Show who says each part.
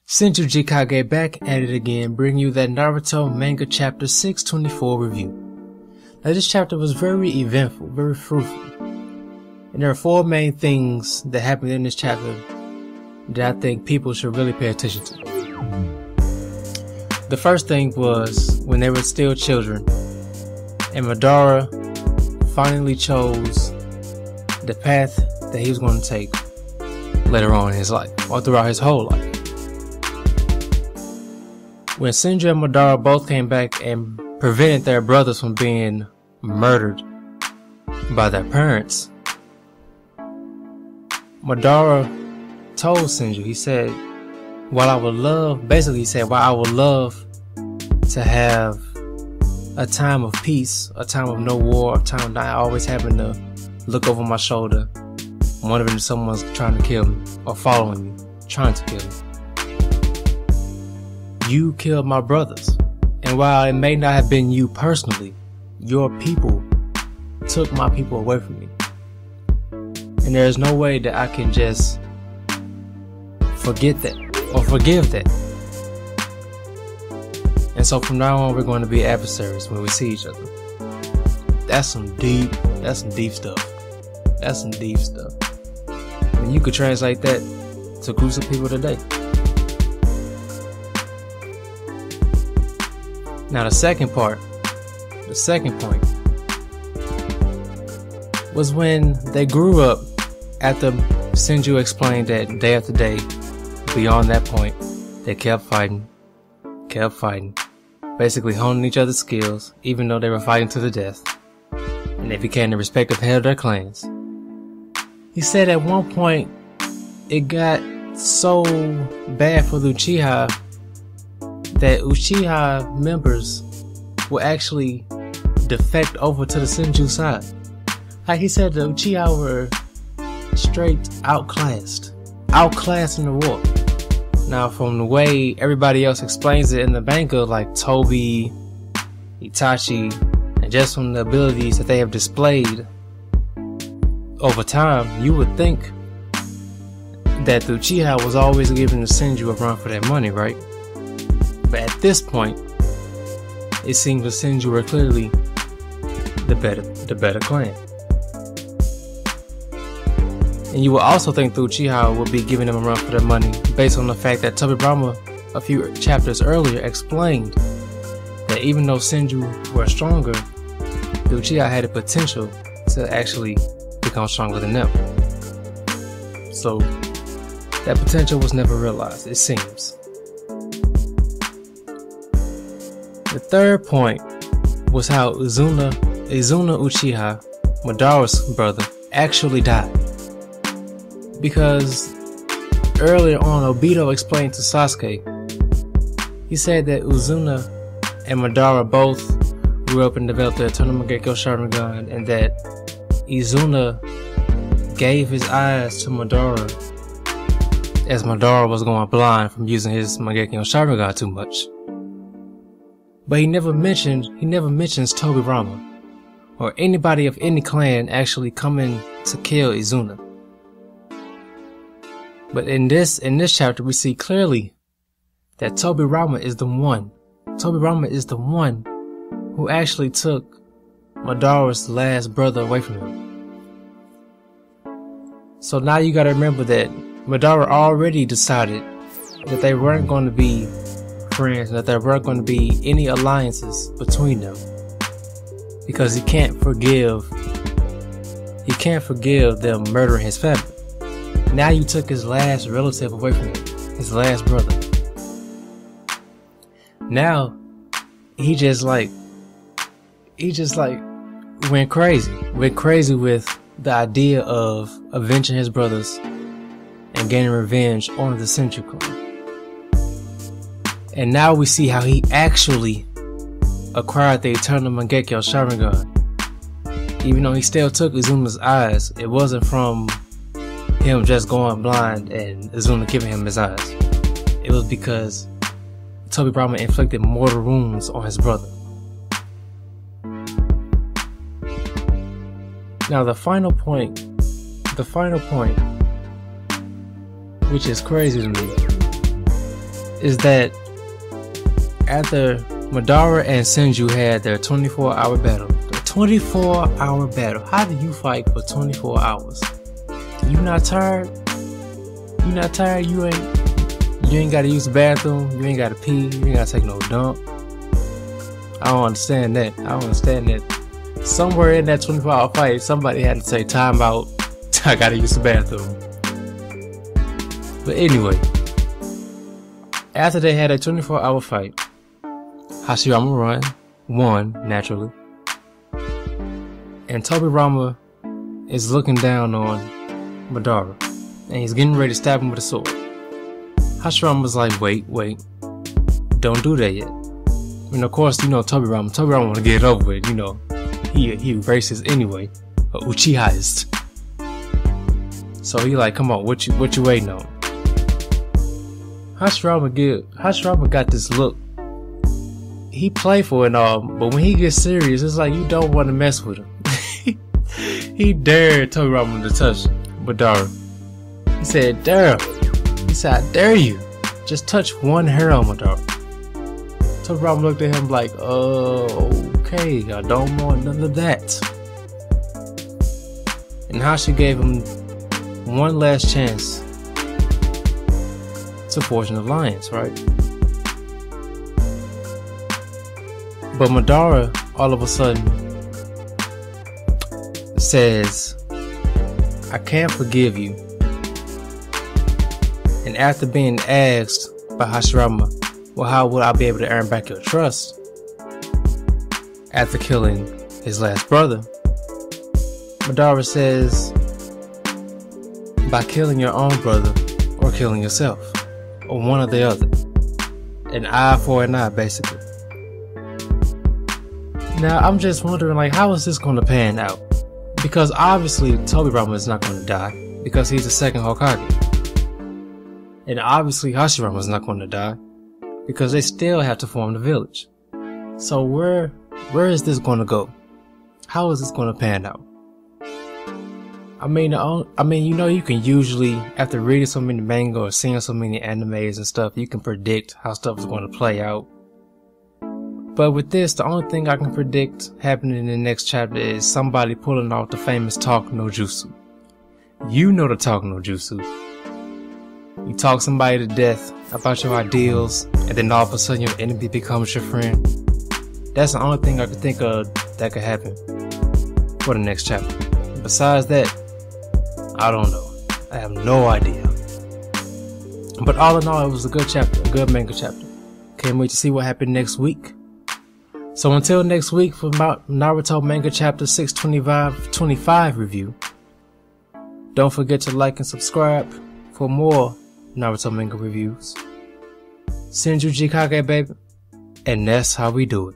Speaker 1: TheSenjuGkage back at it again, bringing you that Naruto manga chapter 624 review. Now this chapter was very eventful, very fruitful. And there are four main things that happened in this chapter that I think people should really pay attention to. The first thing was when they were still children and Madara finally chose the path that he was going to take later on in his life, or throughout his whole life. When Senju and Madara both came back and prevented their brothers from being murdered by their parents, Madara told Senju, he said, while I would love to have a time of peace, a time of no war, a time of not always having to look over my shoulder, wondering if someone's trying to kill me or following me, trying to kill me. You killed my brothers, and while it may not have been you personally, your people took my people away from me. And there is no way that I can just forget that or forgive that. And so from now on, we're going to be adversaries when we see each other. That's some deep stuff. That's some deep stuff. And you could translate that to groups of people today. Now the second point was when they grew up after Senju explained that day after day, beyond that point, they kept fighting, basically honing each other's skills, even though they were fighting to the death, and they became the respective head of their clans. He said at one point, it got so bad for the Uchiha that Uchiha members would actually defect over to the Senju side. Like he said, the Uchiha were straight outclassed in the war. Now from the way everybody else explains it in the manga, like Toby, Itachi, and just from the abilities that they have displayed over time, you would think that the Uchiha was always giving the Senju a run for their money, right? But at this point, it seems the Senju were clearly the better clan. And you would also think the Uchiha would be giving them a run for their money based on the fact that Toroi-San a few chapters earlier explained that even though Senju were stronger, the Uchiha had the potential to actually become stronger than them. So that potential was never realized, it seems. The third point was how Izuna Uchiha, Madara's brother, actually died. Because earlier on, Obito explained to Sasuke, he said that Izuna and Madara both grew up and developed their Eternal Mangekyo Sharingan, and that Izuna gave his eyes to Madara as Madara was going blind from using his Mangekyo Sharingan too much. But he never mentions Toroi-San or anybody of any clan actually coming to kill Izuna. But in this chapter, we see clearly that Toroi-San is the one. Toroi-San is the one who actually took Madara's last brother away from him. So now you gotta remember that Madara already decided that they weren't going to be friends, that there weren't going to be any alliances between them, because he can't forgive them murdering his family. Now you took his last relative away from him, his last brother. Now he just went crazy with the idea of avenging his brothers and gaining revenge on the Senju clan. And now we see how he actually acquired the Eternal Mangekyo Sharingan. Even though he still took Izuna's eyes, it wasn't from him just going blind and Izuna giving him his eyes. It was because Toroi-San inflicted mortal wounds on his brother. Now the final point, which is crazy to me, is that after Madara and Senju had their 24-hour battle, the 24-hour battle, how do you fight for 24 hours? You not tired? You not tired? You ain't gotta use the bathroom, you ain't gotta pee, you ain't gotta take no dump. I don't understand that. I don't understand that. Somewhere in that 24-hour fight, somebody had to say time out. I gotta use the bathroom. But anyway, after they had a 24-hour fight, Hashirama won naturally, and Tobirama is looking down on Madara, and he's getting ready to stab him with a sword. Hashirama's like, wait, don't do that yet. And of course, you know, Tobirama want to get it over with, you know. He racist anyway, a Uchihaist. So he like, come on, what you waiting on? Hashirama got this look. He playful and all, but when he gets serious, it's like you don't want to mess with him. He dared Tobirama to touch Madara. He said, dare. He said, I dare you. Just touch one hair on Madara. Tobirama looked at him like, okay, I don't want none of that. And Hashi gave him one last chance to forge an alliance, right? But Madara, all of a sudden, says, I can't forgive you. And after being asked by Hashirama, well, how would I be able to earn back your trust after killing his last brother? Madara says, by killing your own brother or killing yourself, or one or the other. An eye for an eye, basically. Now, I'm just wondering, like, how is this going to pan out? Because obviously, Tobirama is not going to die, because he's the second Hokage. And obviously, Hashirama is not going to die, because they still have to form the village. So where is this going to go? How is this going to pan out? I mean, you know, you can usually, after reading so many manga or seeing so many animes and stuff, you can predict how stuff is going to play out. But with this, the only thing I can predict happening in the next chapter is somebody pulling off the famous talk no jutsu. You know the talk no jutsu. You talk somebody to death about your ideals, and then all of a sudden your enemy becomes your friend. That's the only thing I could think of that could happen for the next chapter. Besides that, I don't know. I have no idea. But all in all, it was a good chapter, a good manga chapter. Can't wait to see what happened next week. So until next week for Naruto manga chapter 625 review, don't forget to like and subscribe for more Naruto manga reviews. TheSenjuGkage, baby. And that's how we do it.